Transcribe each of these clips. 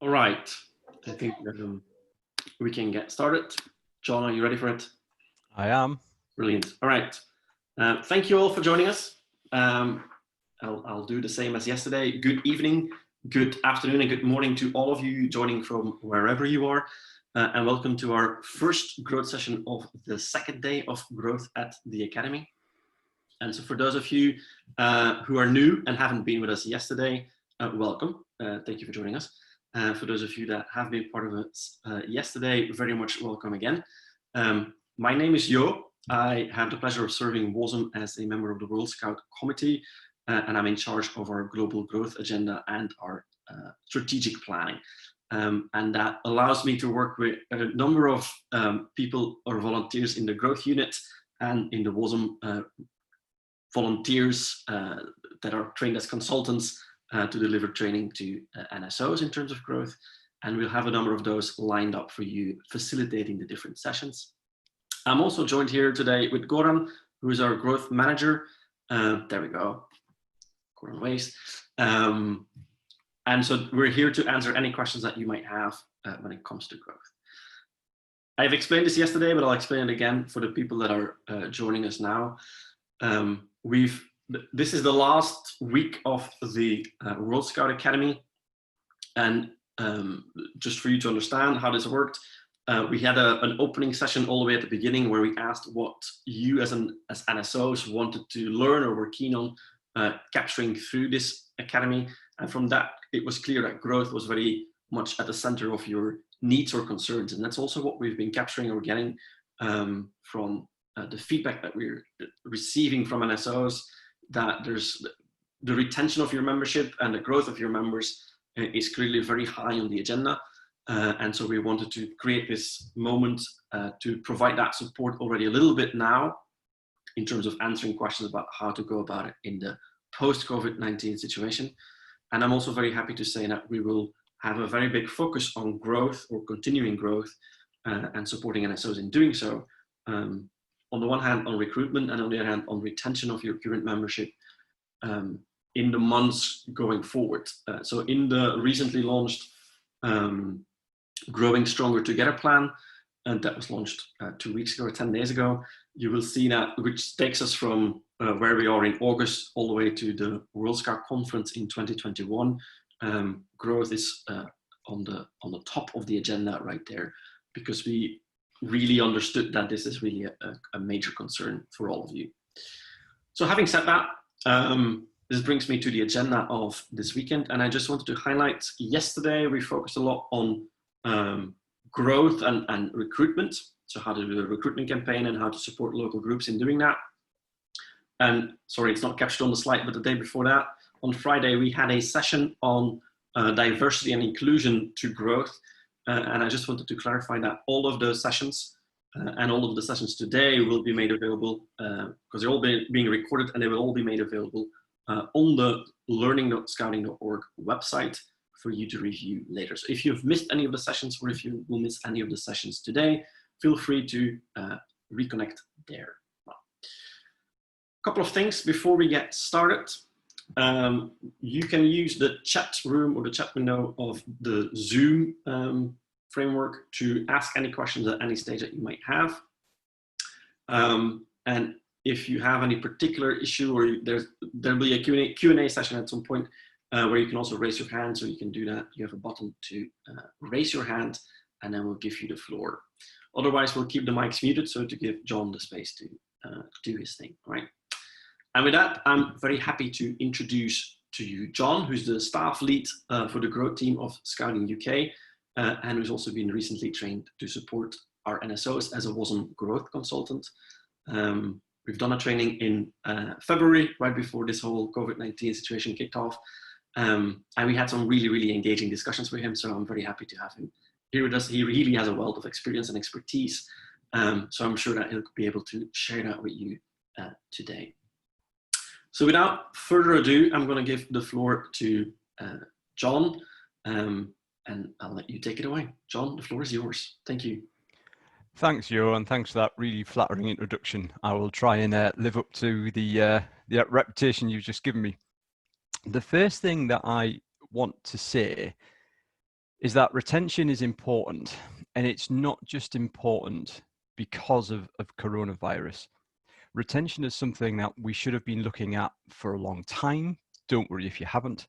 All right, I think we can get started. John, are you ready for it? I am. Brilliant. All right. Thank you all for joining us. I'll do the same as yesterday. Good evening, good afternoon, and good morning to all of you joining from wherever you are. And welcome to our first growth session of the second day of growth at the Academy. And so for those of you who are new and haven't been with us yesterday, welcome. Thank you for joining us. For those of you that have been part of it yesterday, very much welcome again. My name is Jo. I have the pleasure of serving WASM as a member of the World Scout Committee, and I'm in charge of our global growth agenda and our strategic planning. And that allows me to work with a number of people or volunteers in the growth unit and in the WASM volunteers that are trained as consultants to deliver training to NSOs in terms of growth. And we'll have a number of those lined up for you, facilitating the different sessions. I'm also joined here today with Goran, who is our growth manager. There we go, Goran Waste. And so we're here to answer any questions that you might have when it comes to growth. I've explained this yesterday, but I'll explain it again for the people that are joining us now. This is the last week of the World Scout Academy, and just for you to understand how this worked, we had an opening session all the way at the beginning where we asked what you as NSOs wanted to learn or were keen on capturing through this academy, and from that it was clear that growth was very much at the center of your needs or concerns, and that's also what we've been capturing or getting from the feedback that we're receiving from NSOs, that there's the retention of your membership and the growth of your members is clearly very high on the agenda. And so we wanted to create this moment to provide that support already a little bit now in terms of answering questions about how to go about it in the post-COVID-19 situation. And I'm also very happy to say that we will have a very big focus on growth or continuing growth and supporting NSOs in doing so. On the one hand on recruitment, and on the other hand on retention of your current membership in the months going forward. So in the recently launched Growing Stronger Together plan, and that was launched 2 weeks ago or 10 days ago, you will see that, which takes us from where we are in August all the way to the World Scout Conference in 2021. Growth is on the top of the agenda right there, because we really understood that this is really a major concern for all of you. So having said that, this brings me to the agenda of this weekend, and I just wanted to highlight, yesterday we focused a lot on growth and recruitment, so how to do a recruitment campaign and how to support local groups in doing that. And sorry, it's not captured on the slide, but the day before that, on Friday, we had a session on diversity and inclusion to growth. And I just wanted to clarify that all of those sessions and all of the sessions today will be made available because they're all being recorded, and they will all be made available on the learning.scouting.org website for you to review later. So if you've missed any of the sessions, or if you will miss any of the sessions today, feel free to reconnect there. A couple of things before we get started. You can use the chat room or the chat window of the Zoom framework to ask any questions at any stage that you might have. And if you have any particular issue, or there'll be a Q&A session at some point where you can also raise your hand, so you can do that. You have a button to raise your hand, and then we'll give you the floor. Otherwise, we'll keep the mics muted, so to give John the space to do his thing, all right? And with that, I'm very happy to introduce to you John, who's the staff lead for the growth team of Scouting UK, and who's also been recently trained to support our NSOs as a WASM growth consultant. We've done a training in February, right before this whole COVID-19 situation kicked off. And we had some really, really engaging discussions with him, so I'm very happy to have him here with us. He really has a wealth of experience and expertise, so I'm sure that he'll be able to share that with you today. So without further ado, I'm going to give the floor to John, and I'll let you take it away. John, the floor is yours. Thank you. Thanks, Jo, and thanks for that really flattering introduction. I will try and live up to the reputation you've just given me. The first thing that I want to say is that retention is important, and it's not just important because of coronavirus. Retention is something that we should have been looking at for a long time. Don't worry if you haven't.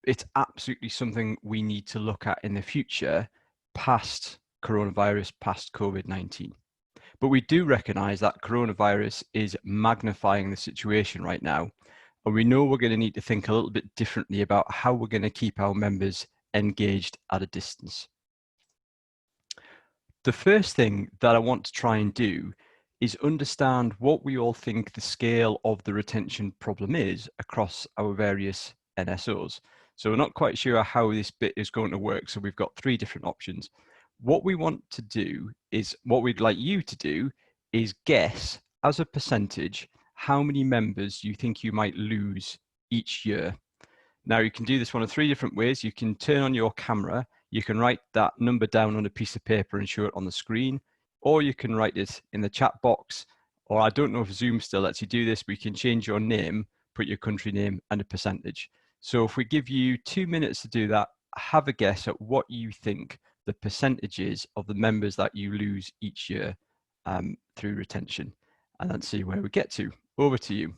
It's absolutely something we need to look at in the future, past coronavirus, past COVID-19. But we do recognize that coronavirus is magnifying the situation right now. And we know we're going to need to think a little bit differently about how we're going to keep our members engaged at a distance. The first thing that I want to try and do is understand what we all think the scale of the retention problem is across our various NSOs. So we're not quite sure how this bit is going to work. So we've got three different options. What we want to do is, what we'd like you to do is guess as a percentage how many members you think you might lose each year. Now you can do this one of three different ways. You can turn on your camera, you can write that number down on a piece of paper and show it on the screen, or you can write it in the chat box, or I don't know if Zoom still lets you do this, but you can change your name, put your country name and a percentage. So if we give you 2 minutes to do that, have a guess at what you think the percentages of the members that you lose each year through retention, and then see where we get to. Over to you.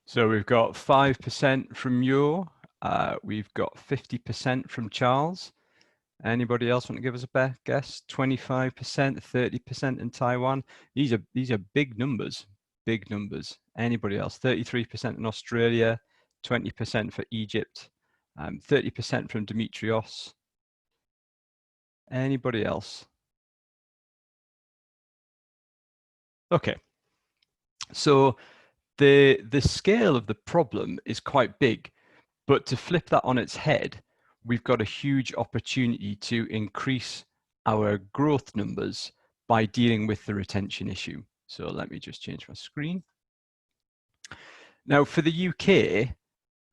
So we've got 5% from Yo, we've got 50% from Charles. Anybody else want to give us a guess? 25%, 30% in Taiwan. These are big numbers, big numbers. Anybody else? 33% in Australia, 20% for Egypt, 30% from Demetrios. Anybody else? Okay. So the scale of the problem is quite big, but to flip that on its head, we've got a huge opportunity to increase our growth numbers by dealing with the retention issue. So let me just change my screen. Now for the UK,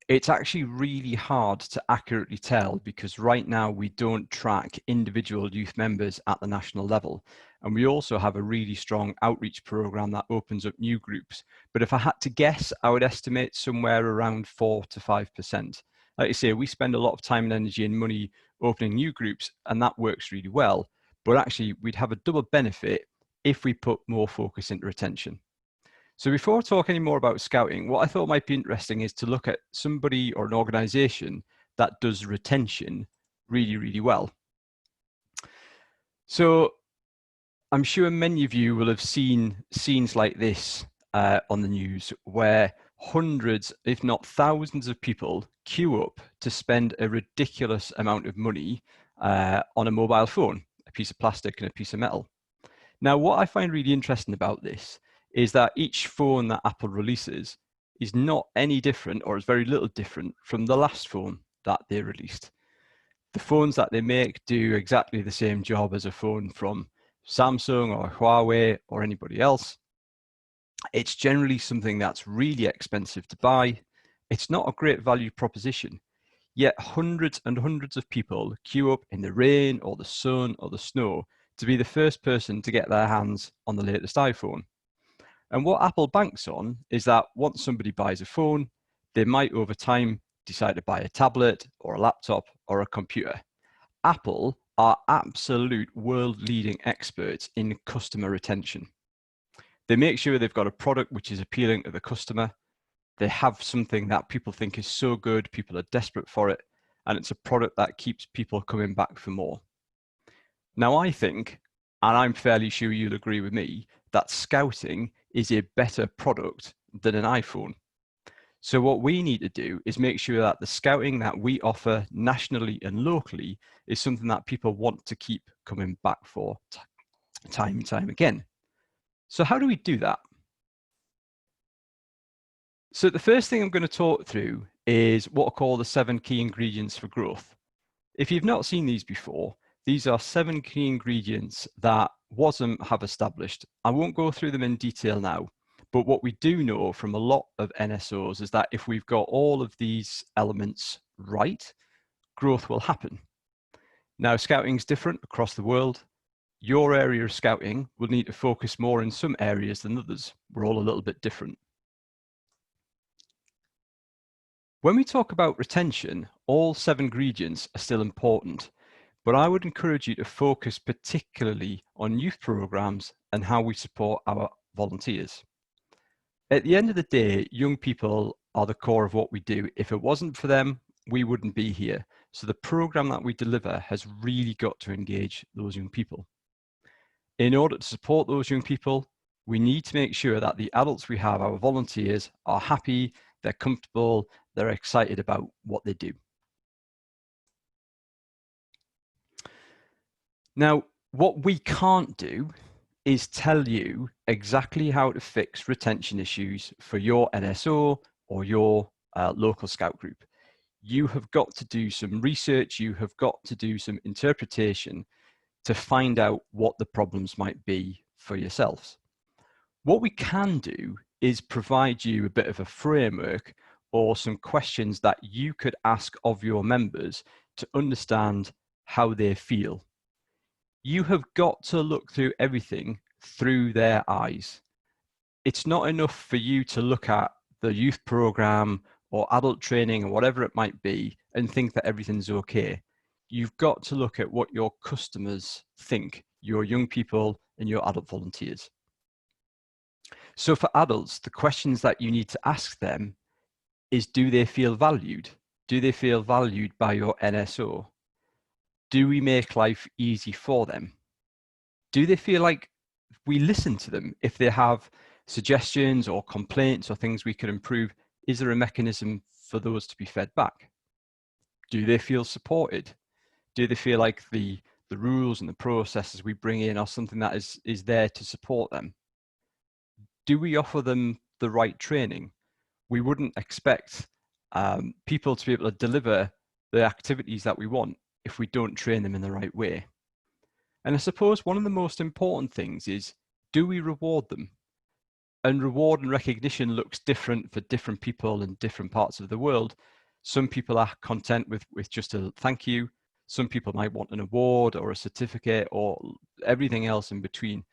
it's actually really hard to accurately tell because right now we don't track individual youth members at the national level. And we also have a really strong outreach program that opens up new groups. But if I had to guess, I would estimate somewhere around 4 to 5%. Like I say, we spend a lot of time and energy and money opening new groups, and that works really well. But actually, we'd have a double benefit if we put more focus into retention. So before I talk any more about scouting, what I thought might be interesting is to look at somebody or an organization that does retention really, really well. So I'm sure many of you will have seen scenes like this on the news where hundreds, if not thousands of people queue up to spend a ridiculous amount of money on a mobile phone, a piece of plastic and a piece of metal. Now, what I find really interesting about this is that each phone that Apple releases is not any different, or is very little different from the last phone that they released. The phones that they make do exactly the same job as a phone from Samsung or Huawei or anybody else. It's generally something that's really expensive to buy. It's not a great value proposition, yet hundreds and hundreds of people queue up in the rain or the sun or the snow to be the first person to get their hands on the latest iPhone. And what Apple banks on is that once somebody buys a phone, they might over time decide to buy a tablet or a laptop or a computer. Apple are absolute world-leading experts in customer retention. They make sure they've got a product which is appealing to the customer. They have something that people think is so good, people are desperate for it, and it's a product that keeps people coming back for more. Now, I think, and I'm fairly sure you'll agree with me, that scouting is a better product than an iPhone. So what we need to do is make sure that the scouting that we offer nationally and locally is something that people want to keep coming back for time and time again. So how do we do that? So the first thing I'm going to talk through is what I call the 7 key ingredients for growth. If you've not seen these before, these are 7 key ingredients that WASM have established. I won't go through them in detail now, But what we do know from a lot of NSOs is that if we've got all of these elements right, growth will happen. Now, scouting is different across the world. Your area of scouting will need to focus more in some areas than others. We're all a little bit different. When we talk about retention, all 7 ingredients are still important, but I would encourage you to focus particularly on youth programs and how we support our volunteers. At the end of the day, young people are the core of what we do. If it wasn't for them, we wouldn't be here. So the program that we deliver has really got to engage those young people. In order to support those young people, we need to make sure that the adults we have, our volunteers, are happy, they're comfortable, they're excited about what they do. Now, what we can't do is tell you exactly how to fix retention issues for your NSO or your local scout group. You have got to do some research, you have got to do some interpretation to find out what the problems might be for yourselves. What we can do is provide you a bit of a framework or some questions that you could ask of your members to understand how they feel. You have got to look through everything through their eyes. It's not enough for you to look at the youth program or adult training or whatever it might be and think that everything's okay. You've got to look at what your customers think, your young people and your adult volunteers. So for adults, the questions that you need to ask them is, do they feel valued? Do they feel valued by your NSO? Do we make life easy for them? Do they feel like we listen to them? If they have suggestions or complaints or things we could improve, is there a mechanism for those to be fed back? Do they feel supported? Do they feel like the rules and the processes we bring in are something that is there to support them? Do we offer them the right training? We wouldn't expect people to be able to deliver the activities that we want if we don't train them in the right way. And I suppose one of the most important things is, do we reward them? And reward and recognition looks different for different people in different parts of the world. Some people are content with just a thank you. Some people might want an award or a certificate or everything else in between.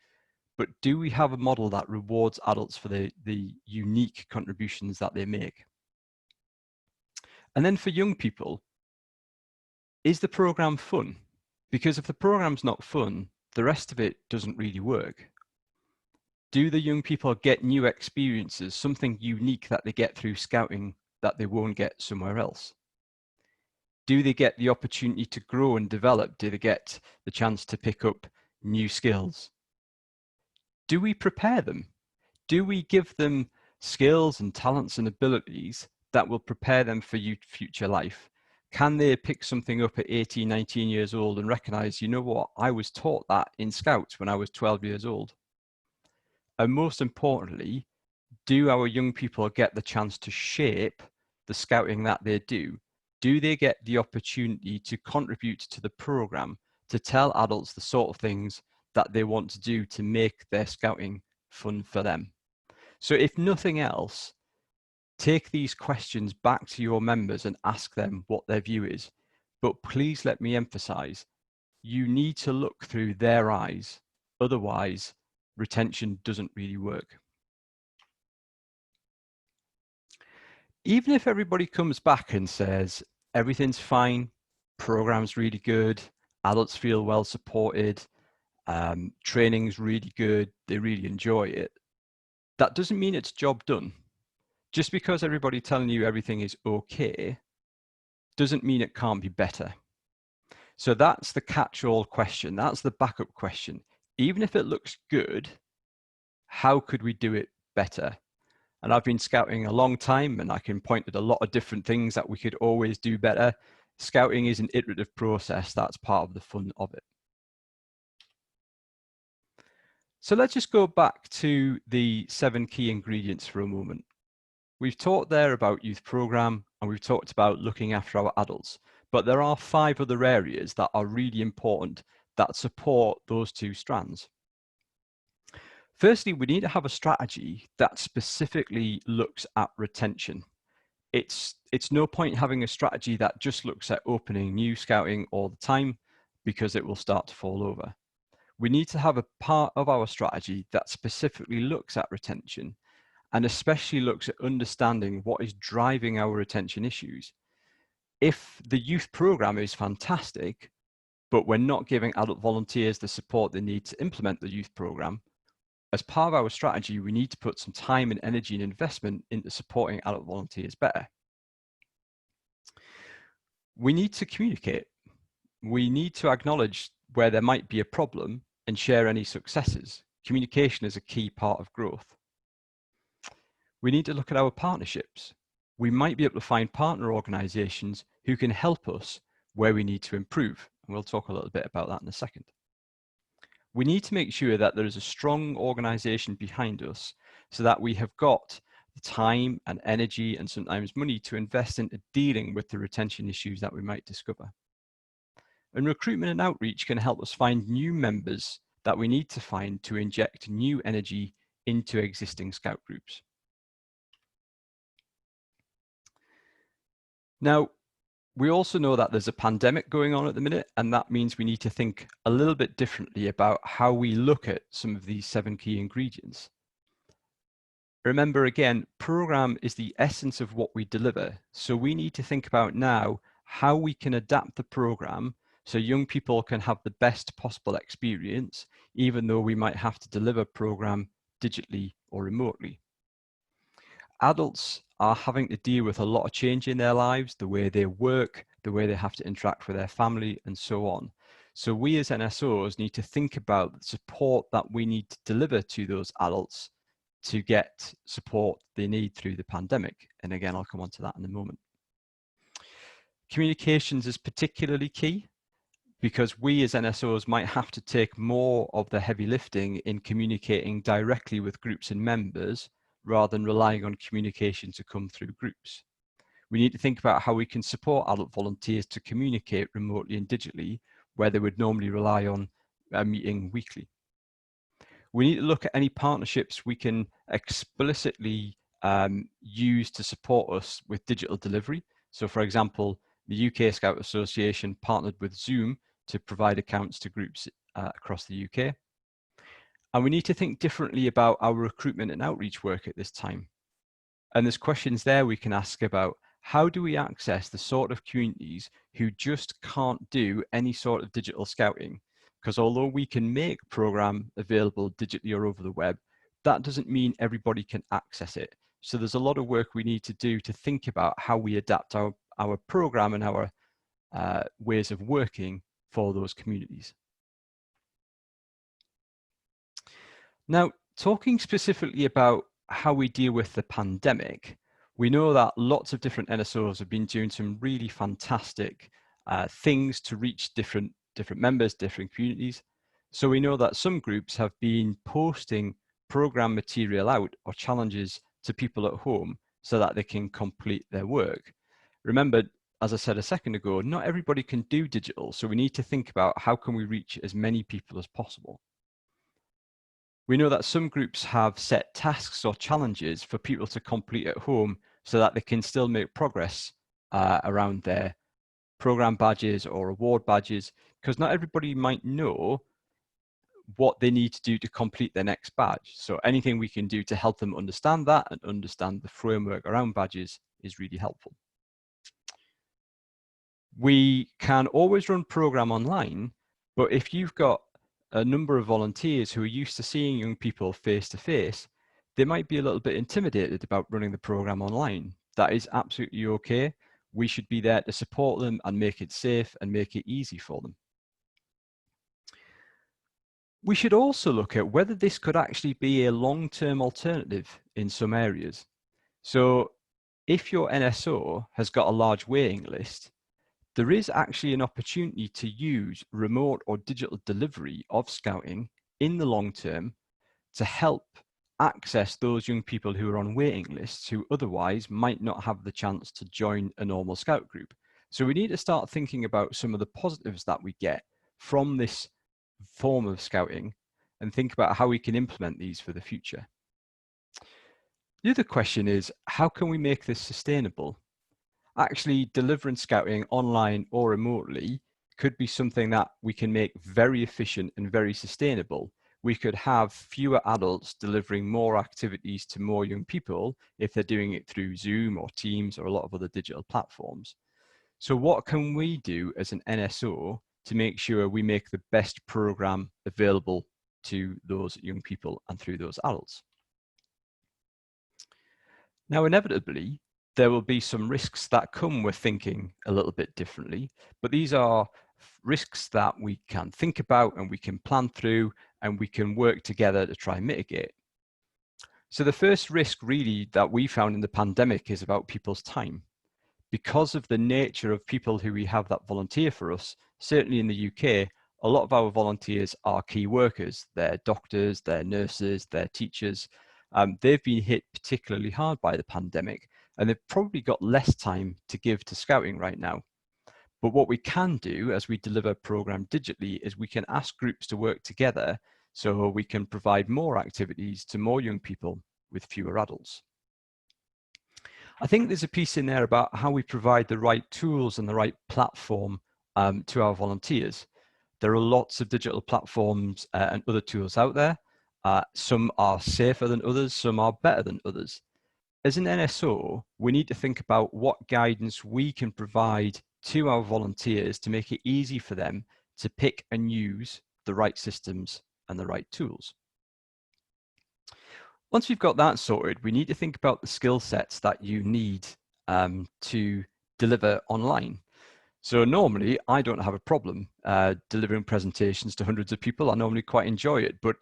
But do we have a model that rewards adults for the unique contributions that they make? And then for young people, is the program fun? Because if the program's not fun, the rest of it doesn't really work. Do the young people get new experiences, something unique that they get through scouting that they won't get somewhere else? Do they get the opportunity to grow and develop? Do they get the chance to pick up new skills? Do we prepare them? Do we give them skills and talents and abilities that will prepare them for future life? Can they pick something up at 18, 19 years old and recognize, you know what, I was taught that in Scouts when I was 12 years old? And most importantly, do our young people get the chance to shape the scouting that they do? Do they get the opportunity to contribute to the program, to tell adults the sort of things that they want to do to make their scouting fun for them? So if nothing else, take these questions back to your members and ask them what their view is. But please let me emphasize, you need to look through their eyes. Otherwise, retention doesn't really work. Even if everybody comes back and says, everything's fine, program's really good, adults feel well supported, training's really good, they really enjoy it, that doesn't mean it's job done. Just because everybody telling you everything is okay doesn't mean it can't be better. So that's the catch-all question. That's the backup question. Even if it looks good, how could we do it better? And I've been scouting a long time and I can point at a lot of different things that we could always do better. Scouting is an iterative process. That's part of the fun of it. So let's just go back to the 7 key ingredients for a moment. We've talked there about youth program and we've talked about looking after our adults, but there are 5 other areas that are really important that support those 2 strands. Firstly, we need to have a strategy that specifically looks at retention. It's no point having a strategy that just looks at opening new scouting all the time, because it will start to fall over. We need to have a part of our strategy that specifically looks at retention, and especially looks at understanding what is driving our retention issues. If the youth program is fantastic, but we're not giving adult volunteers the support they need to implement the youth program, as part of our strategy, we need to put some time and energy and investment into supporting adult volunteers better. We need to communicate. We need to acknowledge where there might be a problem and share any successes. Communication is a key part of growth. We need to look at our partnerships. We might be able to find partner organizations who can help us where we need to improve. And we'll talk a little bit about that in a second. We need to make sure that there is a strong organization behind us, so that we have got the time and energy and sometimes money to invest into dealing with the retention issues that we might discover. And recruitment and outreach can help us find new members that we need to find to inject new energy into existing scout groups. Now, we also know that there's a pandemic going on at the minute, and that means we need to think a little bit differently about how we look at some of these 7 key ingredients. Remember, again, program is the essence of what we deliver. So we need to think about now how we can adapt the program so young people can have the best possible experience, even though we might have to deliver program digitally or remotely. Adults are having to deal with a lot of change in their lives, the way they work, the way they have to interact with their family, and so on. So we as NSOs need to think about the support that we need to deliver to those adults to get support they need through the pandemic. And again, I'll come on to that in a moment. Communications is particularly key, because we as NSOs might have to take more of the heavy lifting in communicating directly with groups and members, rather than relying on communication to come through groups. We need to think about how we can support adult volunteers to communicate remotely and digitally, where they would normally rely on a meeting weekly. We need to look at any partnerships we can explicitly use to support us with digital delivery. So for example, the UK Scout Association partnered with Zoom to provide accounts to groups across the UK. And we need to think differently about our recruitment and outreach work at this time. And there's questions there we can ask about: how do we access the sort of communities who just can't do any sort of digital scouting? Because although we can make program available digitally or over the web, that doesn't mean everybody can access it. So there's a lot of work we need to do to think about how we adapt our program and our ways of working for those communities. Now, talking specifically about how we deal with the pandemic, we know that lots of different NSOs have been doing some really fantastic things to reach different members, different communities. So we know that some groups have been posting program material out or challenges to people at home so that they can complete their work. Remember, as I said a second ago, not everybody can do digital, so we need to think about how can we reach as many people as possible. We know that some groups have set tasks or challenges for people to complete at home so that they can still make progress around their program badges or award badges, because not everybody might know what they need to do to complete their next badge. So anything we can do to help them understand that and understand the framework around badges is really helpful. We can always run program online, but if you've got a number of volunteers who are used to seeing young people face to face, they might be a little bit intimidated about running the program online. That is absolutely okay. We should be there to support them and make it safe and make it easy for them. We should also look at whether this could actually be a long-term alternative in some areas. So if your NSO has got a large waiting list, there is actually an opportunity to use remote or digital delivery of scouting in the long term to help access those young people who are on waiting lists who otherwise might not have the chance to join a normal scout group. So we need to start thinking about some of the positives that we get from this form of scouting and think about how we can implement these for the future. The other question is, how can we make this sustainable? Actually, delivering scouting online or remotely could be something that we can make very efficient and very sustainable. We could have fewer adults delivering more activities to more young people if they're doing it through Zoom or Teams or a lot of other digital platforms. So what can we do as an NSO to make sure we make the best program available to those young people and through those adults? Now, inevitably, there will be some risks that come with thinking a little bit differently, but these are risks that we can think about and we can plan through and we can work together to try and mitigate. So the first risk really that we found in the pandemic is about people's time. Because of the nature of people who we have that volunteer for us, certainly in the UK, a lot of our volunteers are key workers. They're doctors, they're nurses, they're teachers. They've been hit particularly hard by the pandemic, and they've probably got less time to give to scouting right now. But what we can do as we deliver a program digitally is we can ask groups to work together so we can provide more activities to more young people with fewer adults. I think there's a piece in there about how we provide the right tools and the right platform to our volunteers. There are lots of digital platforms and other tools out there. Some are safer than others, some are better than others. As an NSO, we need to think about what guidance we can provide to our volunteers to make it easy for them to pick and use the right systems and the right tools. Once we've got that sorted, we need to think about the skill sets that you need to deliver online. So normally I don't have a problem delivering presentations to hundreds of people. I normally quite enjoy it, but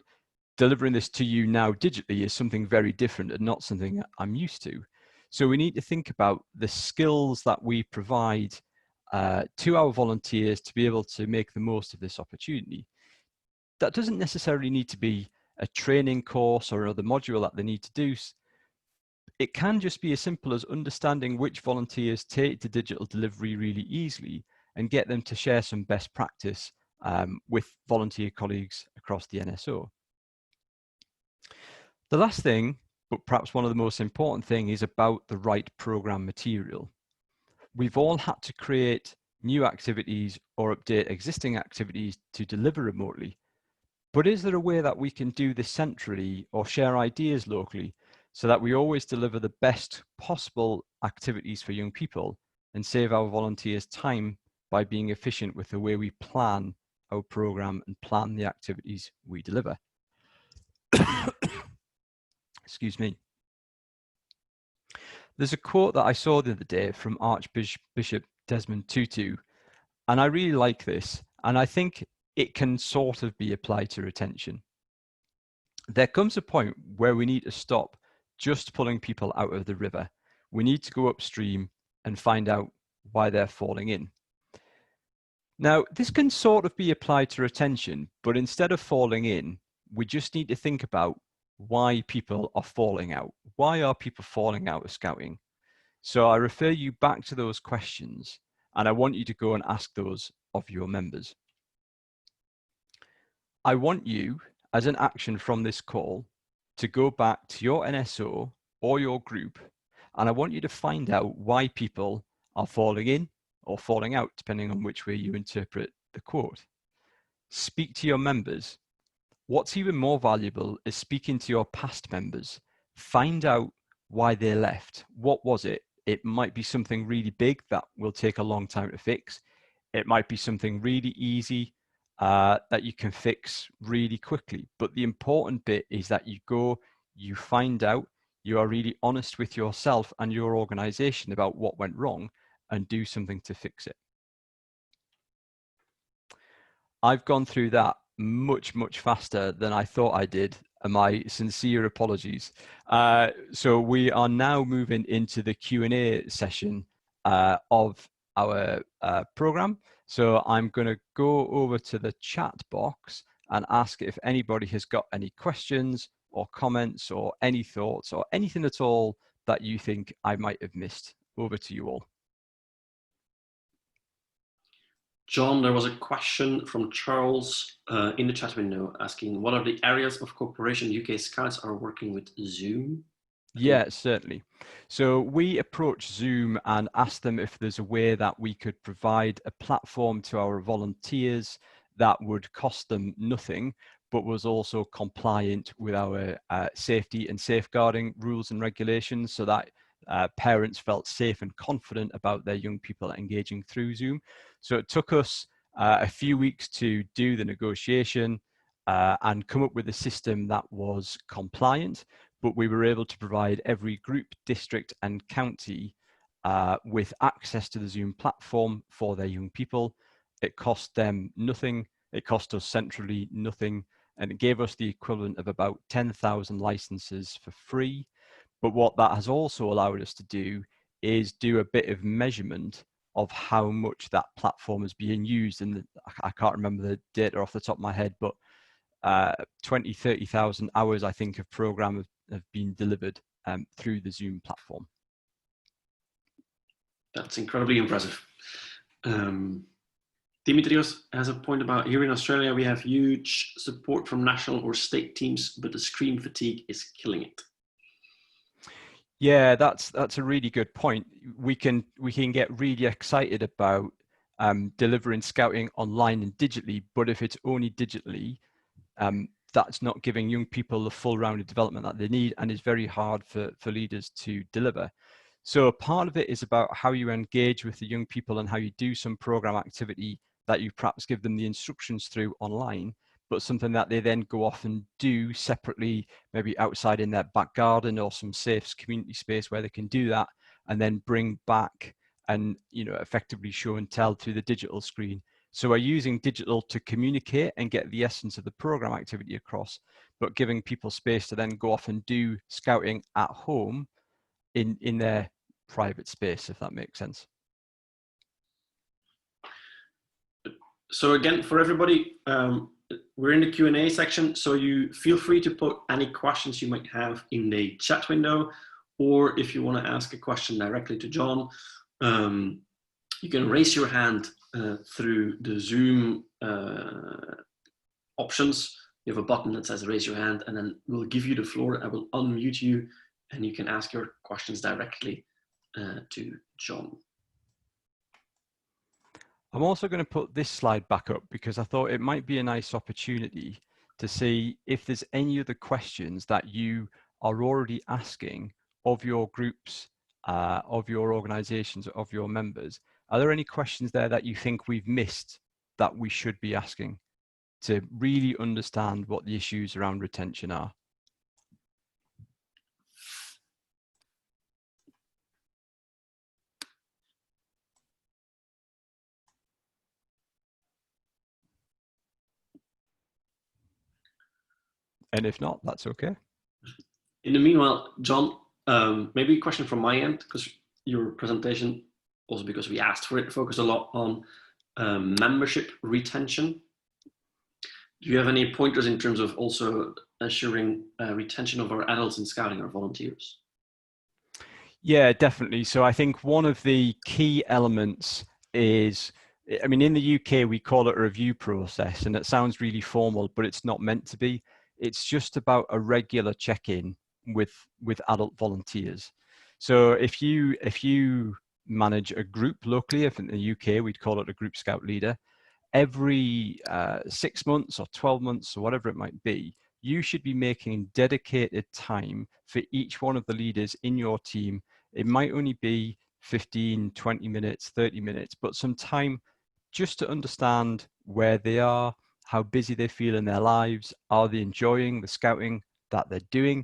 delivering this to you now digitally is something very different and not something I'm used to. So we need to think about the skills that we provide to our volunteers to be able to make the most of this opportunity. That doesn't necessarily need to be a training course or another module that they need to do. It can just be as simple as understanding which volunteers take to digital delivery really easily and get them to share some best practice with volunteer colleagues across the NSO. The last thing, but perhaps one of the most important thing, is about the right program material. We've all had to create new activities or update existing activities to deliver remotely. But is there a way that we can do this centrally or share ideas locally so that we always deliver the best possible activities for young people and save our volunteers time by being efficient with the way we plan our program and plan the activities we deliver? Excuse me. There's a quote that I saw the other day from Archbishop Desmond Tutu, and I really like this, and I think it can sort of be applied to retention. There comes a point where we need to stop just pulling people out of the river. We need to go upstream and find out why they're falling in. Now, this can sort of be applied to retention, but instead of falling in, we just need to think about why people are falling out. Why are people falling out of scouting? So I refer you back to those questions, and I want you to go and ask those of your members. I want you, as an action from this call, to go back to your NSO or your group, and I want you to find out why people are falling in or falling out, depending on which way you interpret the quote. Speak to your members. What's even more valuable is speaking to your past members. Find out why they left. What was it? It might be something really big that will take a long time to fix. It might be something really easy that you can fix really quickly. But the important bit is that you go, you find out, you are really honest with yourself and your organization about what went wrong and do something to fix it. I've gone through that much faster than I thought I did, and my sincere apologies. So we are now moving into the Q&A session of our program. So I'm going to go over to the chat box and ask if anybody has got any questions or comments or any thoughts or anything at all that you think I might have missed. Over to you all. John, there was a question from Charles in the chat window asking, what are the areas of cooperation UK Scouts are working with Zoom? Yeah, certainly. So we approached Zoom and asked them if there's a way that we could provide a platform to our volunteers that would cost them nothing, but was also compliant with our safety and safeguarding rules and regulations, so that parents felt safe and confident about their young people engaging through Zoom. So it took us a few weeks to do the negotiation and come up with a system that was compliant, but we were able to provide every group, district and county with access to the Zoom platform for their young people. It cost them nothing. It cost us centrally nothing. And it gave us the equivalent of about 10,000 licenses for free. But what that has also allowed us to do is do a bit of measurement of how much that platform is being used. And I can't remember the data off the top of my head, but 20, 30,000 hours, I think, of program have been delivered through the Zoom platform. That's incredibly impressive. Dimitrios has a point about here in Australia, we have huge support from national or state teams, but the screen fatigue is killing it. Yeah, that's a really good point. We can get really excited about delivering scouting online and digitally, but if it's only digitally, that's not giving young people the full rounded development that they need, and is very hard for leaders to deliver. So part of it is about how you engage with the young people and how you do some program activity that you perhaps give them the instructions through online, but something that they then go off and do separately, maybe outside in their back garden or some safe community space where they can do that, and then bring back and effectively show and tell through the digital screen. So we're using digital to communicate and get the essence of the program activity across, but giving people space to then go off and do scouting at home in their private space, if that makes sense. So again, for everybody, we're in the Q&A section, so you feel free to put any questions you might have in the chat window, or if you want to ask a question directly to John, you can raise your hand through the Zoom options. You have a button that says raise your hand, and then we'll give you the floor. I will unmute you, and you can ask your questions directly to John. I'm also going to put this slide back up because I thought it might be a nice opportunity to see if there's any other questions that you are already asking of your groups, of your organizations, of your members. Are there any questions there that you think we've missed that we should be asking to really understand what the issues around retention are? And if not, that's okay. In the meanwhile, John, maybe a question from my end, because your presentation, also because we asked for it, focused a lot on membership retention. Do you have any pointers in terms of also assuring retention of our adults in scouting, our volunteers? Yeah, definitely. So I think one of the key elements is, I mean, in the UK, we call it a review process, and it sounds really formal, but it's not meant to be. It's just about a regular check-in with adult volunteers. So if you manage a group locally, if in the UK, we'd call it a group scout leader, every 6 months or 12 months or whatever it might be, you should be making dedicated time for each one of the leaders in your team. It might only be 15, 20 minutes, 30 minutes, but some time just to understand where they are, how busy they feel in their lives, are they enjoying the scouting that they're doing,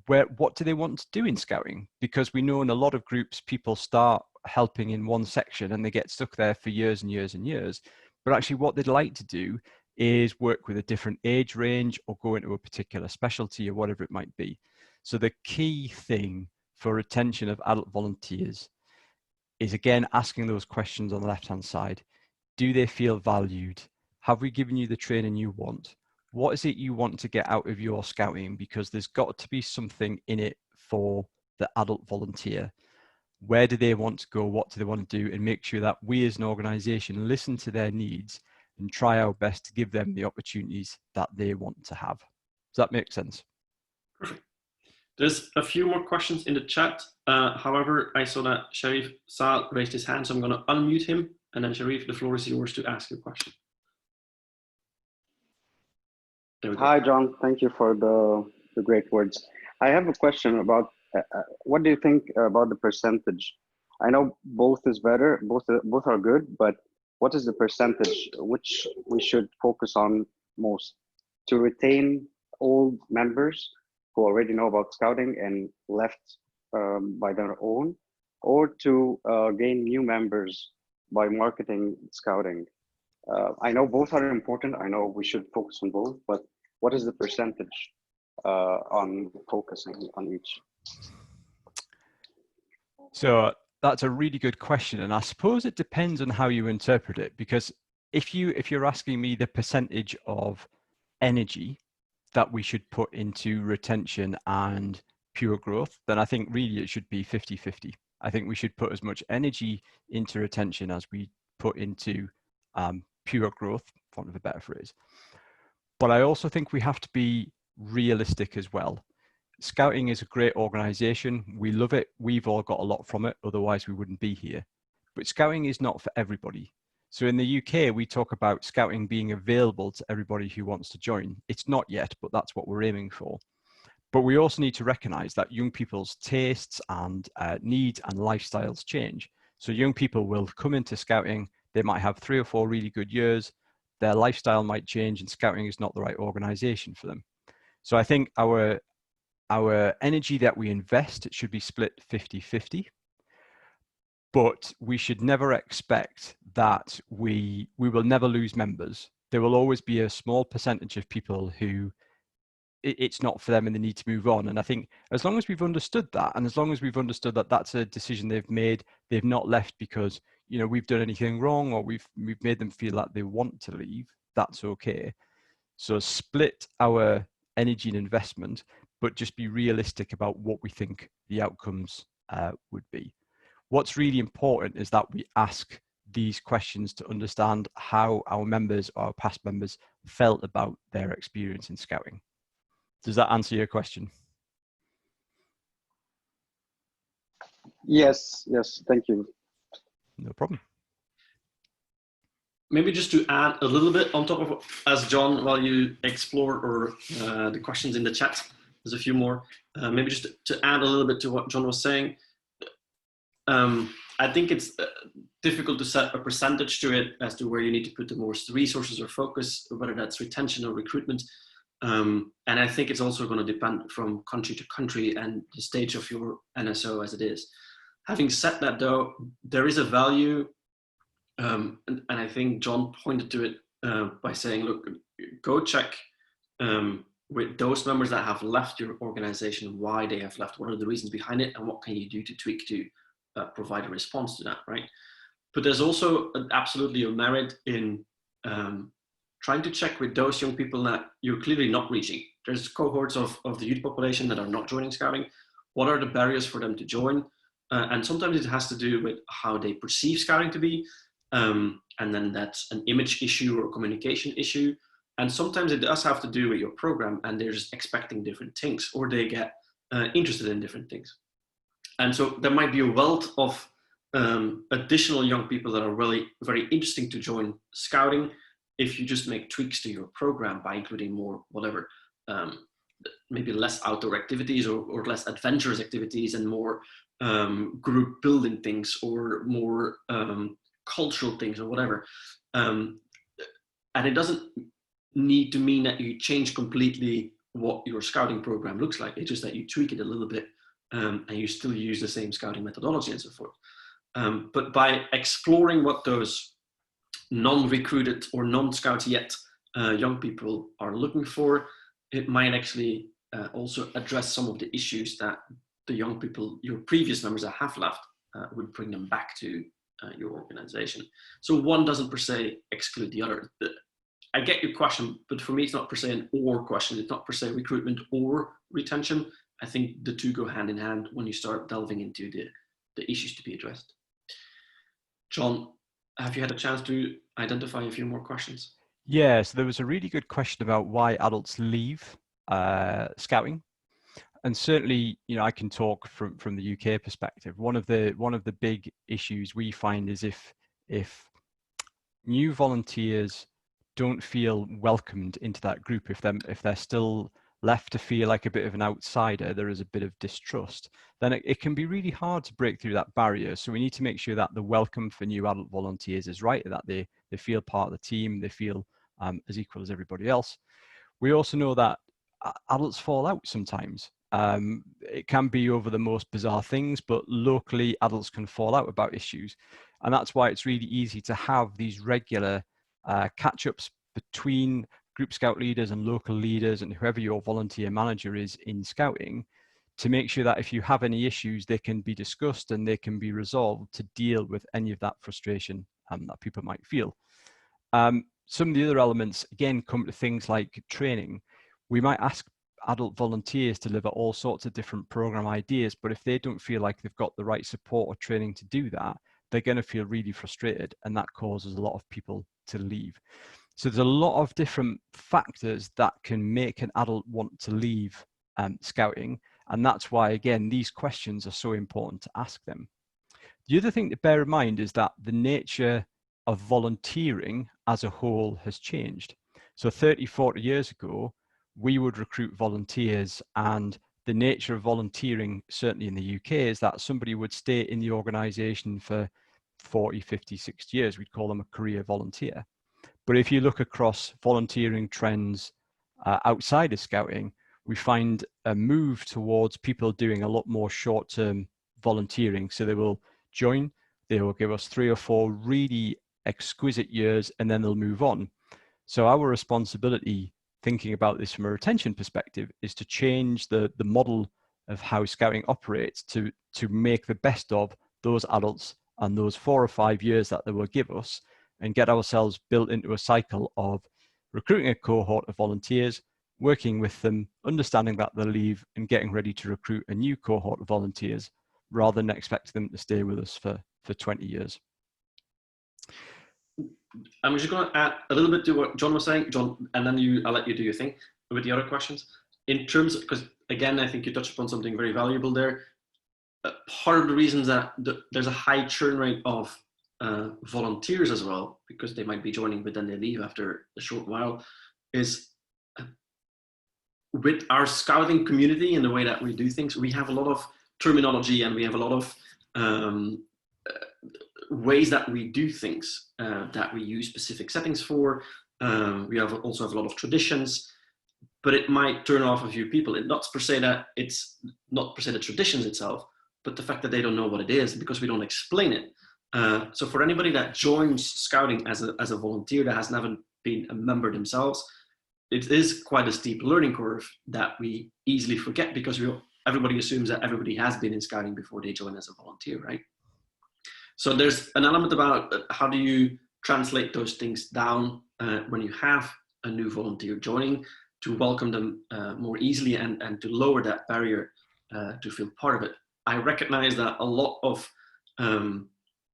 what do they want to do in scouting? Because we know in a lot of groups, people start helping in one section and they get stuck there for years and years and years. But actually what they'd like to do is work with a different age range or go into a particular specialty or whatever it might be. So the key thing for retention of adult volunteers is, again, asking those questions on the left-hand side. Do they feel valued? Have we given you the training you want? What is it you want to get out of your scouting? Because there's got to be something in it for the adult volunteer. where do they want to go, what do they want to do, and make sure that we as an organization listen to their needs and try our best to give them the opportunities that they want to have. Does that make sense? Perfect. There's a few more questions in the chat. However, I saw that Sharif Saad raised his hand, so I'm going to unmute him. And then Sharif, the floor is yours to ask your question. Hi, John. Thank you for the great words. I have a question about what do you think about the percentage? I know both is better, both are good, but what is the percentage which we should focus on most to retain old members who already know about scouting and left by their own, or to gain new members by marketing scouting? I know both are important. I know we should focus on both, but what is the percentage on focusing on each? So that's a really good question, and I suppose it depends on how you interpret it. Because if you're asking me the percentage of energy that we should put into retention and pure growth, then I think really it should be 50-50. I think we should put as much energy into retention as we put into pure growth, for want of a better phrase. But I also think we have to be realistic as well. Scouting is a great organization. We love it. We've all got a lot from it. Otherwise, we wouldn't be here. But scouting is not for everybody. So in the UK, we talk about scouting being available to everybody who wants to join. It's not yet, but that's what we're aiming for. But we also need to recognize that young people's tastes and needs and lifestyles change. So young people will come into scouting. They might have 3 or 4 really good years. Their lifestyle might change, and scouting is not the right organization for them. So I think our energy that we invest, it should be split 50-50. But we should never expect that we will never lose members. There will always be a small percentage of people who it's not for them and they need to move on. And I think as long as we've understood that, and as long as we've understood that that's a decision they've made, they've not left because, you know, we've done anything wrong or we've made them feel like they want to leave, that's okay. So split our energy and investment, but just be realistic about what we think the outcomes would be. What's really important is that we ask these questions to understand how our members or our past members felt about their experience in scouting. Does that answer your question? Yes, thank you. No problem. Maybe just to add a little bit on top of, as John, while you explore or the questions in the chat, there's a few more. Maybe just to add a little bit to what John was saying. I think it's difficult to set a percentage to it as to where you need to put the most resources or focus, whether that's retention or recruitment. And I think it's also going to depend from country to country and the stage of your NSO as it is. Having said that, though, there is a value, and I think John pointed to it by saying, look, go check with those members that have left your organization, why they have left, what are the reasons behind it, and what can you do to tweak to provide a response to that, right? But there's also absolutely a merit in trying to check with those young people that you're clearly not reaching. There's cohorts of the youth population that are not joining scouting. What are the barriers for them to join? And sometimes it has to do with how they perceive scouting to be. And then that's an image issue or a communication issue. And sometimes it does have to do with your program and they're just expecting different things or they get interested in different things. And so there might be a wealth of additional young people that are really very interesting to join scouting if you just make tweaks to your program by including more, whatever, maybe less outdoor activities or less adventurous activities and more group building things or more cultural things or whatever. And it doesn't need to mean that you change completely what your scouting program looks like. It's just that you tweak it a little bit and you still use the same scouting methodology and so forth. But by exploring what those non-recruited or non-scouts yet young people are looking for, it might actually also address some of the issues that the young people, your previous members that have left, would bring them back to your organization. So one doesn't per se exclude the other. I get your question, but for me, it's not per se an or question. It's not per se recruitment or retention. I think the two go hand in hand when you start delving into the issues to be addressed. John, have you had a chance to identify a few more questions? Yeah, so there was a really good question about why adults leave scouting. And certainly, you know, I can talk from the UK perspective. One of the big issues we find is if new volunteers don't feel welcomed into that group, if they're still left to feel like a bit of an outsider, there is a bit of distrust, then it can be really hard to break through that barrier. So we need to make sure that the welcome for new adult volunteers is right, that they feel part of the team, they feel as equal as everybody else. We also know that adults fall out sometimes. It can be over the most bizarre things, but locally adults can fall out about issues. And that's why it's really easy to have these regular catch-ups between Group Scout leaders and local leaders and whoever your volunteer manager is in Scouting, to make sure that if you have any issues, they can be discussed and they can be resolved to deal with any of that frustration that people might feel. Some of the other elements, again, come to things like training. We might ask adult volunteers to deliver all sorts of different program ideas, but if they don't feel like they've got the right support or training to do that, they're going to feel really frustrated, and that causes a lot of people to leave. So there's a lot of different factors that can make an adult want to leave Scouting, and that's why, again, these questions are so important to ask them. The other thing to bear in mind is that the nature of volunteering as a whole has changed. So 30, 40 years ago, we would recruit volunteers, and the nature of volunteering, certainly in the UK, is that somebody would stay in the organisation for 40, 50, 60 years. We'd call them a career volunteer. But if you look across volunteering trends outside of Scouting, we find a move towards people doing a lot more short-term volunteering. So they will join, they will give us 3 or 4 really exquisite years, and then they'll move on. So our responsibility, thinking about this from a retention perspective, is to change the model of how Scouting operates to make the best of those adults and those 4 or 5 years that they will give us, and get ourselves built into a cycle of recruiting a cohort of volunteers, working with them, understanding that they'll leave, and getting ready to recruit a new cohort of volunteers, rather than expecting them to stay with us for 20 years. I'm just going to add a little bit to what John was saying, John, and then I'll let you do your thing with the other questions. In terms of, because again, I think you touched upon something very valuable there. Part of the reasons that there's a high churn rate of volunteers as well, because they might be joining but then they leave after a short while, is with our Scouting community and the way that we do things, we have a lot of terminology and we have a lot of ways that we do things that we use specific settings for. We also have a lot of traditions, but it might turn off a few people. It's not per se that it's not per se the traditions itself, but the fact that they don't know what it is because we don't explain it. So for anybody that joins Scouting as a volunteer that has never been a member themselves, it is quite a steep learning curve that we easily forget because everybody assumes that everybody has been in Scouting before they join as a volunteer, right? So there's an element about how do you translate those things down when you have a new volunteer joining, to welcome them more easily and to lower that barrier to feel part of it. I recognize that a lot of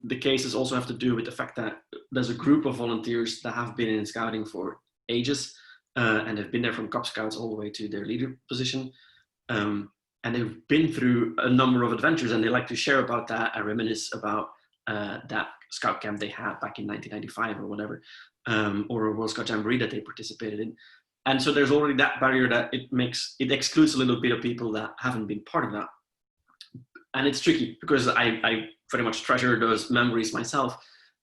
the cases also have to do with the fact that there's a group of volunteers that have been in Scouting for ages and have been there from Cub Scouts all the way to their leader position. And they've been through a number of adventures and they like to share about that and reminisce about that Scout camp they had back in 1995 or whatever, or a World Scout Jamboree that they participated in. And so there's already that barrier that it excludes a little bit of people that haven't been part of that. And it's tricky because I very much treasure those memories myself,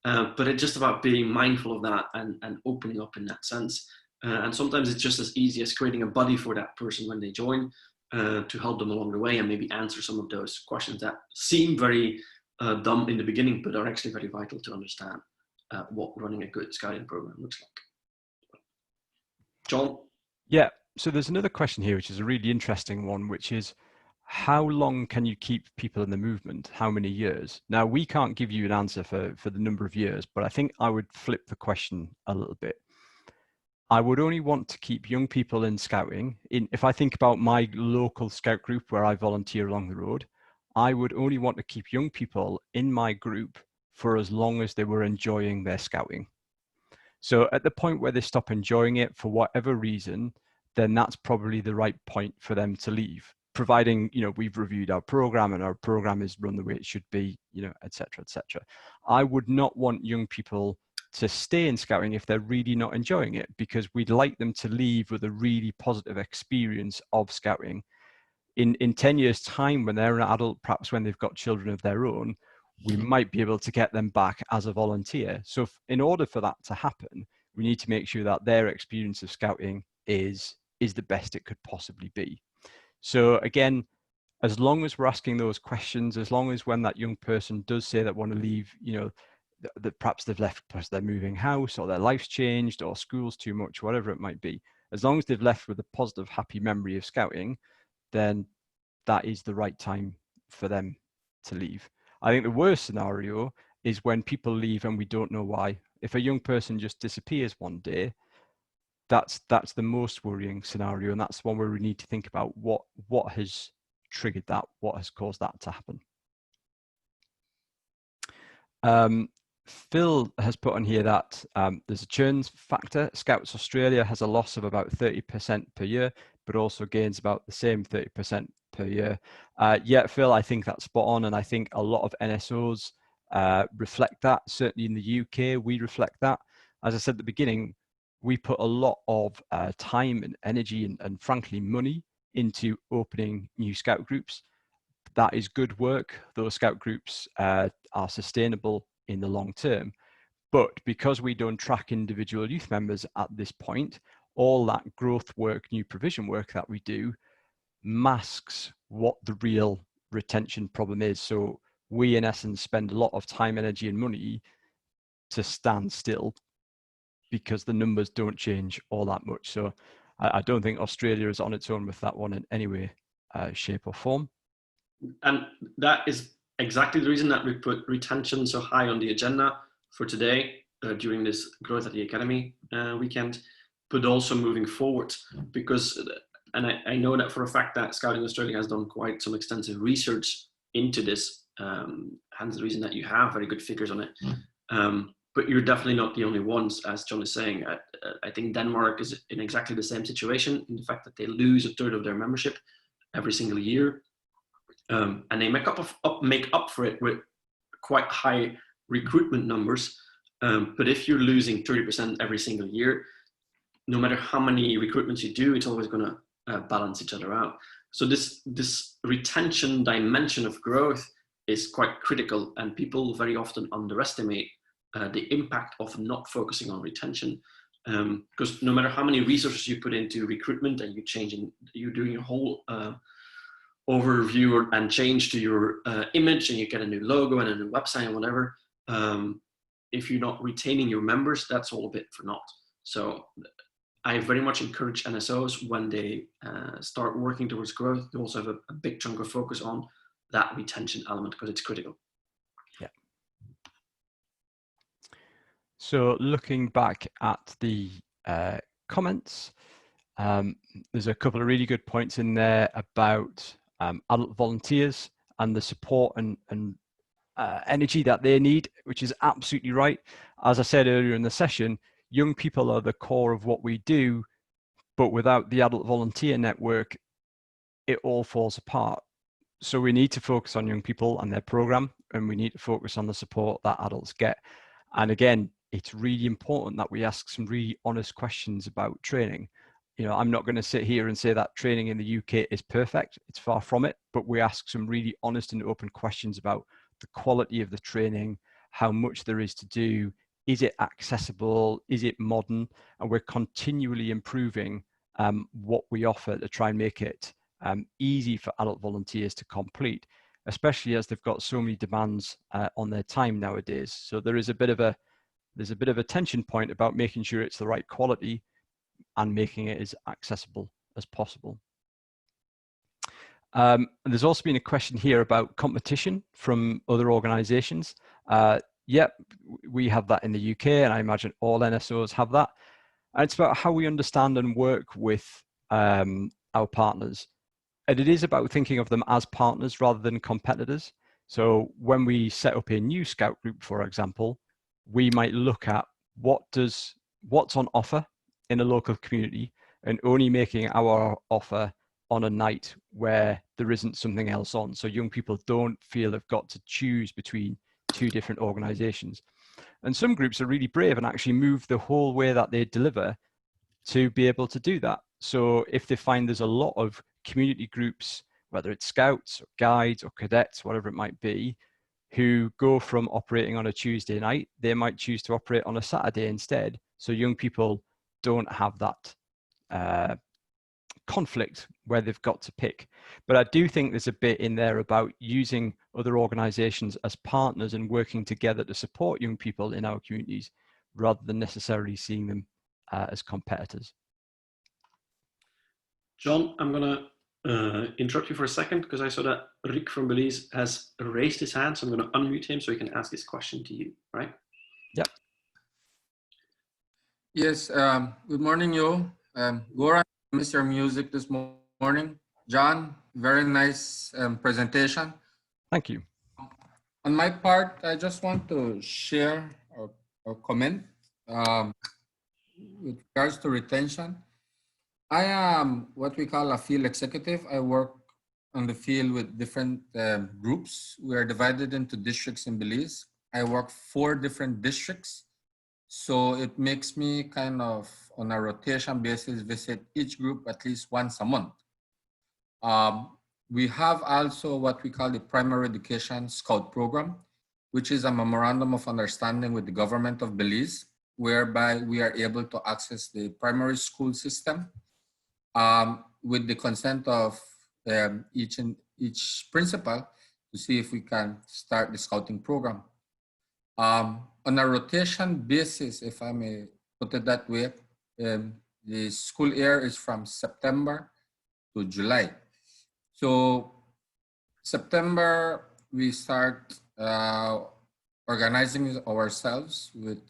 but it's just about being mindful of that and opening up in that sense. And sometimes it's just as easy as creating a buddy for that person when they join to help them along the way and maybe answer some of those questions that seem very dumb in the beginning, but are actually very vital to understand what running a good Scouting program looks like. John? Yeah, so there's another question here, which is a really interesting one, which is, how long can you keep people in the movement? How many years? Now, we can't give you an answer for the number of years, but I think I would flip the question a little bit. I would only want to keep young people in Scouting. If I think about my local Scout group where I volunteer along the road, I would only want to keep young people in my group for as long as they were enjoying their scouting. So at the point where they stop enjoying it for whatever reason, then that's probably the right point for them to leave, providing, you know, we've reviewed our program and our program is run the way it should be, you know, et cetera, et cetera. I would not want young people to stay in scouting if they're really not enjoying it, because we'd like them to leave with a really positive experience of scouting. In 10 years' time, when they're an adult, perhaps when they've got children of their own, we might be able to get them back as a volunteer. So in order for that to happen, we need to make sure that their experience of scouting is the best it could possibly be. So again, as long as we're asking those questions, as long as when that young person does say that want to leave, you know, that perhaps they've left because they're moving house or their life's changed or school's too much, whatever it might be, as long as they've left with a positive, happy memory of scouting, then that is the right time for them to leave. I think the worst scenario is when people leave and we don't know why. If a young person just disappears one day, that's the most worrying scenario, and that's one where we need to think about what has triggered that, what has caused that to happen. Phil has put on here that there's a churn factor. Scouts Australia has a loss of about 30% per year, but also gains about the same 30% per year. Yeah, Phil, I think that's spot on, and I think a lot of NSOs reflect that. Certainly in the UK, we reflect that. As I said at the beginning, we put a lot of time and energy and frankly money into opening new scout groups. That is good work. Those scout groups are sustainable in the long term. But because we don't track individual youth members at this point, all that growth work, new provision work that we do masks what the real retention problem is. So we, in essence, spend a lot of time, energy, and money to stand still because the numbers don't change all that much. So I don't think Australia is on its own with that one in any way, shape, or form. And that is exactly the reason that we put retention so high on the agenda for today during this Growth at the Academy weekend, but also moving forward, because, and I know that for a fact that Scouting Australia has done quite some extensive research into this, hence the reason that you have very good figures on it. But you're definitely not the only ones, as John is saying. I think Denmark is in exactly the same situation, in the fact that they lose a third of their membership every single year. And they make up for it with quite high recruitment numbers. But if you're losing 30% every single year, no matter how many recruitments you do, it's always going to balance each other out. So this retention dimension of growth is quite critical, and people very often underestimate the impact of not focusing on retention. Because no matter how many resources you put into recruitment, and you're doing your whole overview and change to your image, and you get a new logo and a new website and whatever, if you're not retaining your members, that's all a bit for naught. So I very much encourage NSOs, when they start working towards growth, to also have a big chunk of focus on that retention element, because it's critical. Yeah. So looking back at the comments, there's a couple of really good points in there about adult volunteers and the support and energy that they need, which is absolutely right. As I said earlier in the session, young people are the core of what we do, but without the adult volunteer network, it all falls apart. So we need to focus on young people and their program, and we need to focus on the support that adults get. And again, it's really important that we ask some really honest questions about training. You know, I'm not going to sit here and say that training in the UK is perfect. It's far from it, but we ask some really honest and open questions about the quality of the training, how much there is to do, is it accessible, is it modern, and we're continually improving what we offer to try and make it easy for adult volunteers to complete, especially as they've got so many demands on their time nowadays. So there's a bit of a tension point about making sure it's the right quality and making it as accessible as possible. And there's also been a question here about competition from other organizations. Yep, we have that in the UK, and I imagine all NSOs have that. And it's about how we understand and work with our partners. And it is about thinking of them as partners rather than competitors. So when we set up a new Scout group, for example, we might look at what's on offer in a local community and only making our offer on a night where there isn't something else on. So young people don't feel they've got to choose between two different organizations. And some groups are really brave and actually move the whole way that they deliver to be able to do that. So if they find there's a lot of community groups, whether it's scouts or guides or cadets, whatever it might be, who go from operating on a Tuesday night, they might choose to operate on a Saturday instead. So young people don't have that conflict where they've got to pick. But I do think there's a bit in there about using other organizations as partners and working together to support young people in our communities rather than necessarily seeing them as competitors. John, I'm going to interrupt you for a second because I saw that Rick from Belize has raised his hand, so I'm going to unmute him so he can ask his question to you, right? Yep. Yes, good morning, you. Goran, I missed your music this morning. John, very nice presentation. Thank you. On my part, I just want to share or comment with regards to retention. I am what we call a field executive. I work on the field with different groups. We are divided into districts in Belize. I work 4 different districts. So it makes me kind of on a rotation basis visit each group at least once a month. We have also what we call the Primary Education Scout Program, which is a memorandum of understanding with the government of Belize, whereby we are able to access the primary school system with the consent of each principal to see if we can start the scouting program. On a rotation basis, if I may put it that way, the school year is from September to July. So September, we start organizing ourselves with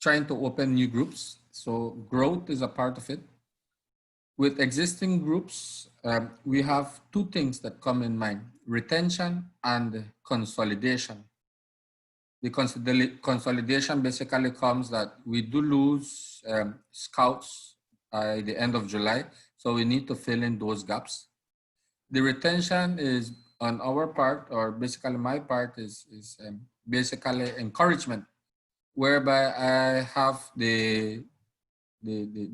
trying to open new groups. So growth is a part of it. With existing groups, we have 2 things that come in mind: retention and consolidation. The consolidation basically comes that we do lose scouts by the end of July, so we need to fill in those gaps. The retention is on our part, or basically my part, is basically encouragement, whereby I have the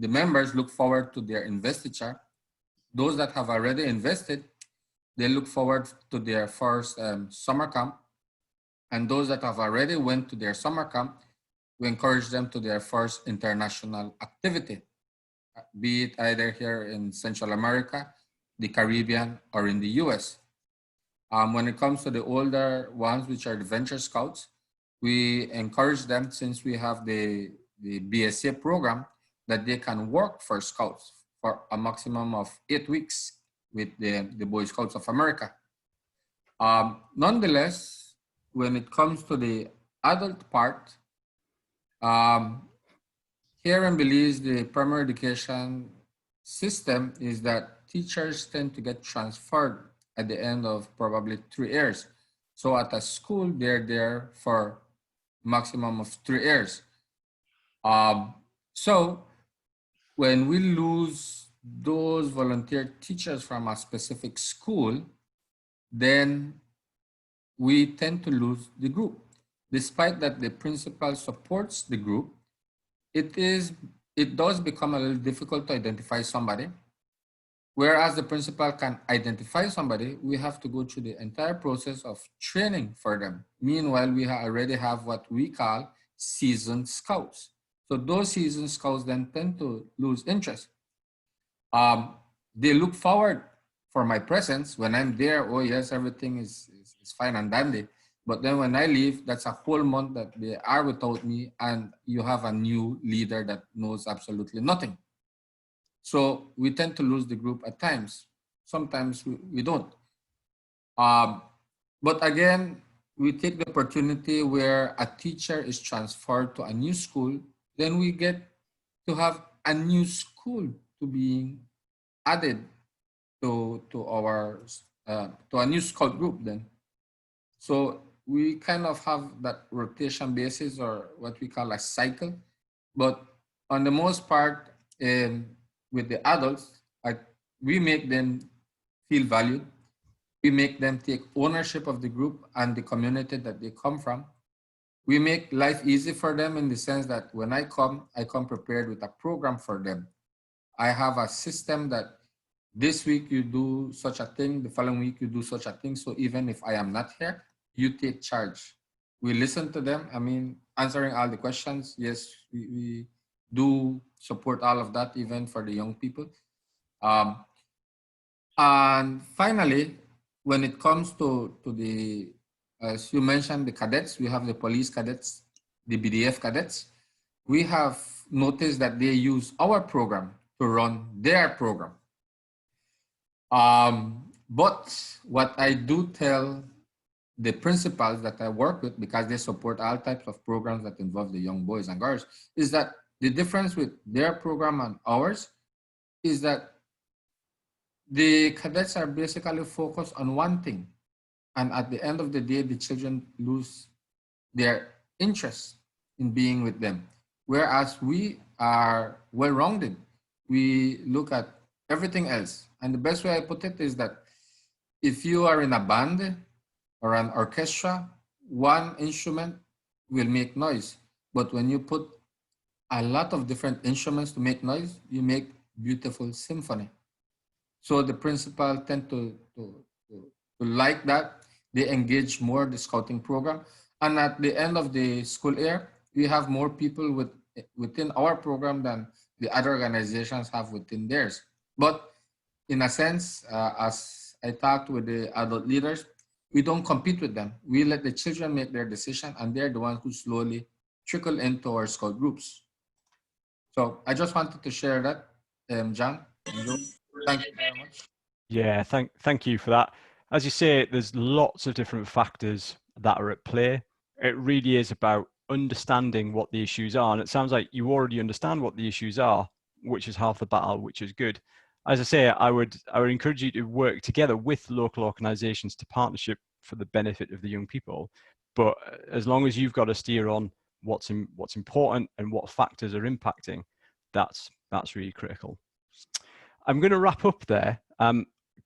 members look forward to their investiture. Those that have already invested, they look forward to their first summer camp. And those that have already went to their summer camp, we encourage them to their first international activity, be it either here in Central America, the Caribbean, or in the US. When it comes to the older ones, which are the Venture Scouts, we encourage them, since we have the BSA program, that they can work for Scouts for a maximum of 8 weeks with the Boy Scouts of America. Nonetheless, when it comes to the adult part, here in Belize, the primary education system is that teachers tend to get transferred at the end of probably 3 years. So at a school, they're there for maximum of 3 years. So when we lose those volunteer teachers from a specific school, then we tend to lose the group. Despite that the principal supports the group, it does become a little difficult to identify somebody. Whereas the principal can identify somebody, we have to go through the entire process of training for them. Meanwhile, we already have what we call seasoned scouts. So those seasoned scouts then tend to lose interest. They look forward for my presence. When I'm there, oh yes, everything is fine and dandy. But then when I leave, that's a whole month that they are without me, and you have a new leader that knows absolutely nothing. So we tend to lose the group at times. Sometimes we don't. But again, we take the opportunity where a teacher is transferred to a new school, then we get to have a new school to be added to our to a new scout group then. So we kind of have that rotation basis, or what we call a cycle. But on the most part, with the adults, we make them feel valued. We make them take ownership of the group and the community that they come from. We make life easy for them in the sense that when I come prepared with a program for them. I have a system that this week you do such a thing, the following week you do such a thing. So even if I am not here, you take charge. We listen to them. I mean, answering all the questions. Yes, we do support all of that, even for the young people. And finally, when it comes to the, as you mentioned, the cadets, we have the police cadets, the BDF cadets. We have noticed that they use our program to run their program. But what I do tell the principals that I work with, because they support all types of programs that involve the young boys and girls, is that the difference with their program and ours is that the cadets are basically focused on one thing. And at the end of the day, the children lose their interest in being with them. Whereas we are well-rounded. We look at everything else. And the best way I put it is that if you are in a band or an orchestra, one instrument will make noise. But when you put a lot of different instruments to make noise, you make beautiful symphony. So the principal tend to like that. They engage more the scouting program. And at the end of the school year, we have more people within our program than the other organizations have within theirs. But in a sense, as I talked with the adult leaders, we don't compete with them. We let the children make their decision, and they're the ones who slowly trickle into our scout groups. So I just wanted to share that, John. Thank you very much. Yeah, thank you for that. As you say, there's lots of different factors that are at play. It really is about understanding what the issues are. And it sounds like you already understand what the issues are, which is half the battle, which is good. As I say, I would encourage you to work together with local organizations to partnership for the benefit of the young people. But as long as you've got a steer on what's important and what factors are impacting, that's really critical. I'm going to wrap up there.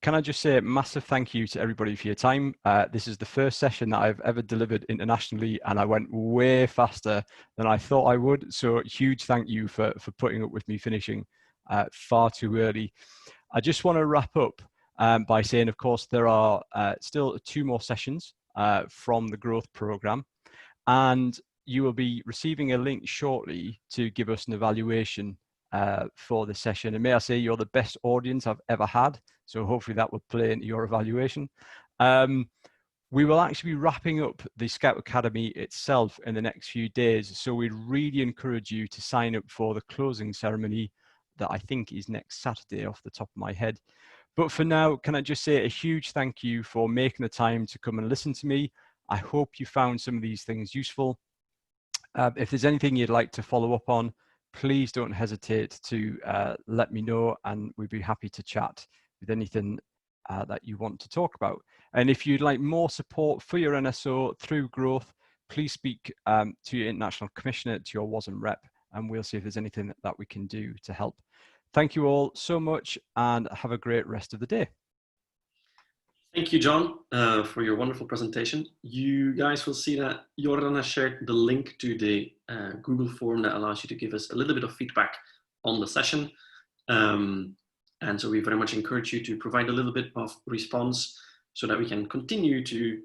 Can I just say a massive thank you to everybody for your time. This is the first session that I've ever delivered internationally, and I went way faster than I thought I would. So huge thank you for putting up with me finishing far too early. I just want to wrap up by saying, of course, there are still 2 more sessions from the growth program, and you will be receiving a link shortly to give us an evaluation for the session. And may I say, you're the best audience I've ever had. So hopefully that will play into your evaluation. We will actually be wrapping up the Scout Academy itself in the next few days. So we'd really encourage you to sign up for the closing ceremony that I think is next Saturday off the top of my head. But for now, can I just say a huge thank you for making the time to come and listen to me. I hope you found some of these things useful. If there's anything you'd like to follow up on, please don't hesitate to let me know, and we'd be happy to chat with anything that you want to talk about. And if you'd like more support for your NSO through growth, please speak to your International Commissioner, to your WASM rep, and we'll see if there's anything that we can do to help. Thank you all so much, and have a great rest of the day. Thank you, John, for your wonderful presentation. You guys will see that Jordan has shared the link to the Google form that allows you to give us a little bit of feedback on the session. And so we very much encourage you to provide a little bit of response so that we can continue to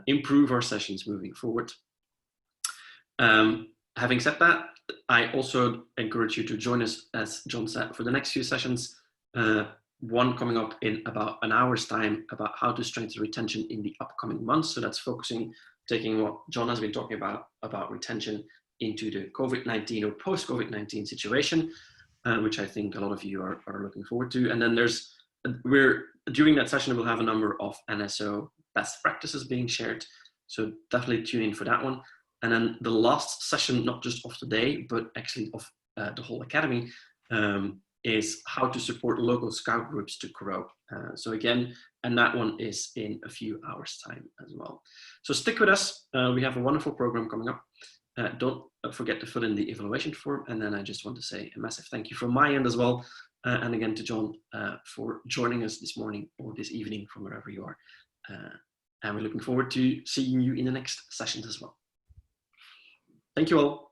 improve our sessions moving forward. Having said that, I also encourage you to join us, as John said, for the next few sessions. One coming up in about an hour's time about how to strengthen retention in the upcoming months. So that's taking what John has been talking about retention into the COVID-19 or post-COVID-19 situation, which I think a lot of you are looking forward to. And then during that session, we'll have a number of NSO best practices being shared. So definitely tune in for that one. And then the last session, not just of today, but actually of the whole academy, is how to support local Scout groups to grow. So again, and that one is in a few hours' time as well. So stick with us. We have a wonderful program coming up. Don't forget to fill in the evaluation form. And then I just want to say a massive thank you from my end as well. And again to John for joining us this morning or this evening from wherever you are. And we're looking forward to seeing you in the next sessions as well. Thank you all.